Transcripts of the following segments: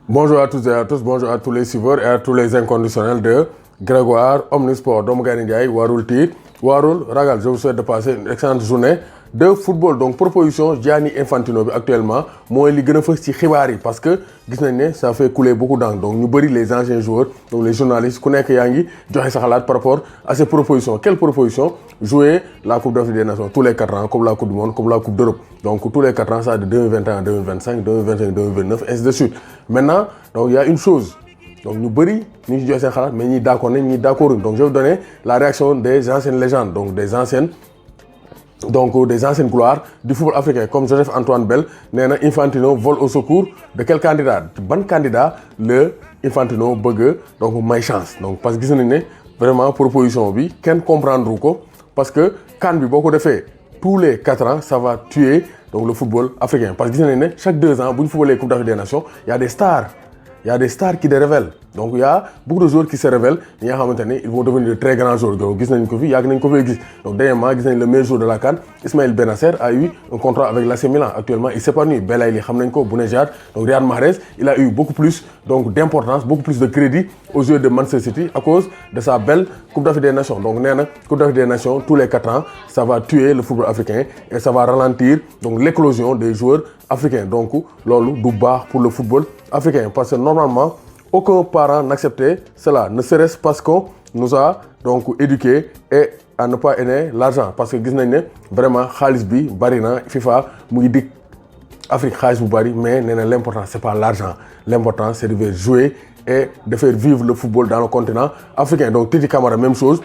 Bonjour à toutes et à tous, bonjour à tous les suiveurs et à tous les inconditionnels de Grégoire Omnisport. Doomu Gaynde Njaay warul tiit warul ragal. Je vous souhaite de passer une excellente journée de football. Donc proposition Gianni Infantino bi actuellement mooy li gën a fës ci xibaar yi parce que gis nañ ne ça fait couler beaucoup d'encre. Donc ñu bëri les anciens joueurs donc les journalistes ku nekk yaa ngi joxe sa xalaat par rapport à ces propositions. Quelles propositions? Jouer la Coupe d'Afrique des Nations tous les 4 ans, comme la Coupe du Monde, comme la Coupe d'Europe. Donc tous les 4 ans, ça de 2021 à 2025, 2025, 2029, ainsi de suite. Maintenant, donc il y a une chose. Donc nous bëri ñu ngi joxe seen xalaat mais ñi d'accord nañ ñi d'accordul. Donc je vais vous donner la réaction des anciennes légendes, donc des anciennes gloires du football africain comme Joseph Antoine Bell nee na Infantino vole au secours de quel candidat? Ban candidat le Infantino bëgg donc may chance. Donc parce que gis nañ ne vraiment proposition bi kenn comprendre ko parce que CAN bi boo ko defee tous les 4 ans ça va tuer donc le football africain parce que gis nañ ne chaque 2 ans bu ñu footballee Coupe d'Afrique des Nations il y a des stars. Il y a des stars qui se révèlent. Donc il y a beaucoup de joueurs qui se révèlent. Ils vont devenir de très grands joueurs. Donc donc dernièrement, le meilleur joueur de la CAN, Ismaël Benasser, a eu un contrat avec l'AC Milan. Actuellement, il s'épanouit. Belaïli, Khamnenko, Bounedjah, donc Riyad Mahrez, il a eu beaucoup plus donc d'importance, beaucoup plus de crédit aux joueurs de Manchester City à cause de sa belle Coupe d'Afrique des Nations. Donc Coupe d'Afrique des Nations, tous les 4 ans, ça va tuer le football africain et ça va ralentir donc l'éclosion des joueurs africains. Donc, lolo du baax pour le football africain parce que normalement aucun parent n'acceptait cela, ne serait-ce parce qu'on nous a donc éduqués et à ne pas aimer l'argent parce que gis nañ ne vraiment xaalis bi bari na FIFA mu ngi dig Afrique xaalis bu bari mais nee na l'important c'est pas l'argent, l'important c'est de faire jouer et de faire vivre le football dans le continent africain. Donc Titi Camara même chose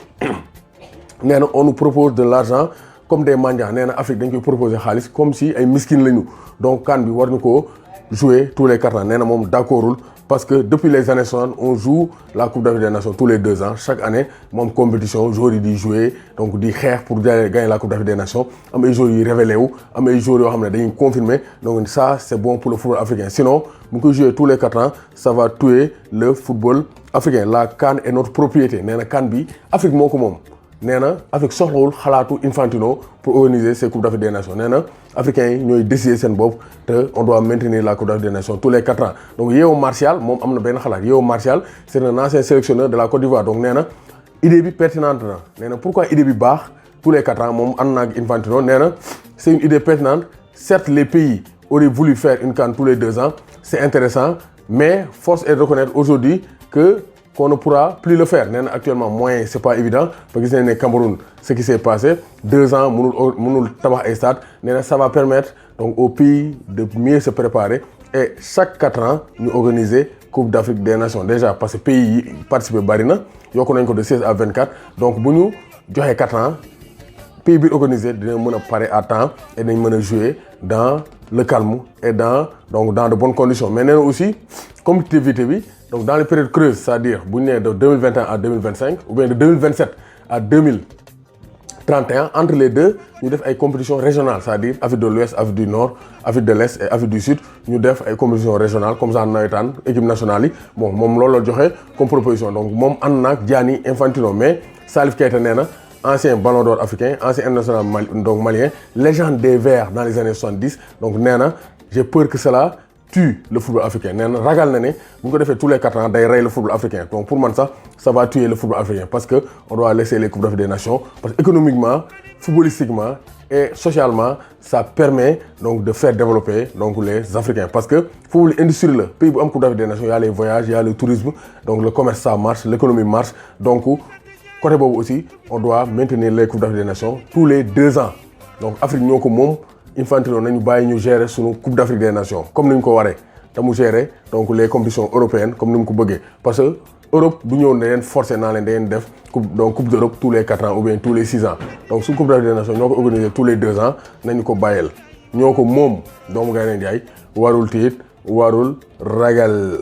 nee na on nous propose de l'argent comme des mendiants. Nee na Afrique dañ koy proposer xaalis comme si ay miskin lañu. Donc CAN bi war ñu ko jouer tous les 4 ans. Nee na moom d'accordul parce que depuis les années 60 on joue la Coupe d'Afrique des Nations tous les 2 ans. Chaque année moom compétition joueurs yi di jouer donc di xeex pour gagner la Coupe d'Afrique des Nations. Am ay joueurs yi révélé wu am ay joueurs yoo xam ne dañuy confirmer donc ça c'est bon pour le football africain. Sinon bu ko jouer tous les 4 ans ça va tuer le football africain. La CAN est notre propriété. Nee na CAN bi Afrique moo ko moom. Nee na Afrique soxlawul xalaatu Infantino pour organiser ces Coupes d'Afrique des Nations. Nee na africains yi ñooy décider seen bopp te on doit maintenir la Coupe d'Afrique des Nations tous les 4 ans. Donc Yeo Martial moom am na benn xalaat. Yeo Martial c'est un ancien sélectionneur de la Côte d'Ivoire. Donc nee na idée bi pertinente na. Nee na pourquoi idée bi baax tous les 4 ans moom ànd na ak Infantino. Nee na c'est une idée pertinente. Certes les pays auraient voulu faire une CAN tous les 2 ans. C'est intéressant mais force est de reconnaître aujourd'hui que qu'on ne pourra plus le faire. Nee na actuellement moyen c'est pas évident parce que gis nañ ne Cameroun ce qui s'est passé 2 ans mënul tabax ay stade. Nee na ça va permettre donc au pays de mieux se préparer et chaque 4 ans ñu organiser Coupe d'Afrique des Nations déjà parce que pays yi participer bari na yokku nañ ko de 16 à 24 donc bu ñu joxee 4 ans pays bi organisé dina mën a pare à temps et dañ mën a jouer dans le calme et dans de bonnes conditions. Mais nee na aussi compétitivité bi donc dans les périodes creuses, c'est-à-dire bu ñu nee de 2021 à 2025 ou bien de 2027 à 2031 entre les deux ñu def ay compétitions régionales, c'est-à-dire Afrique de l'Ouest, Afrique du Nord, Afrique de l'Est et Afrique du Sud ñu def ay compétitions régionales comme ça nawetaan équipe nationale yi bon moom loolu la joxe comme proposition. Donc moom ànd na ak Gianni Infantino mais Salif Keita nee na ancien ballon d'or africain, ancien international donc malien, légende des Verts dans les années 70. Donc nee na j'ai peur que cela tue le football africain. Nee na ragal na ne bu ñu ko defee tous les 4 ans day rey le football africain. Donc pour man sax ça va tuer le football africain parce que on doit laisser les Coupes d'Afrique des Nations parce que économiquement, footballistiquement et socialement ça permet donc de faire développer donc les Africains parce que football industrie la pays bu am Coupe d'Afrique des Nations il y a les voyages, il y a le tourisme, donc le commerce ça marche, l'économie marche. Donc côté boobu aussi on doit maintenir les Coupes d'Afrique des Nations tous les 2 ans. Donc Afrique ñoo ko moom Infantino nañu bàyyi ñu gérer sunu Coupe d'Afrique des Nations comme ni ñu ko waree te mu gérer donc les compétitions européennes comme ni mu ko bëggee parce que Europe du ñëw ne leen forcer naa leen da ngeen def coupe d'Europe tous les 4 ans ou bien tous les 6 ans. Donc su Coupe d'Afrique des Nations ñoo ko organiser tous les 2 ans nañu ko bàyyeel ñoo ko moom Doomu Gaynde Njaay warul tiit warul ragal.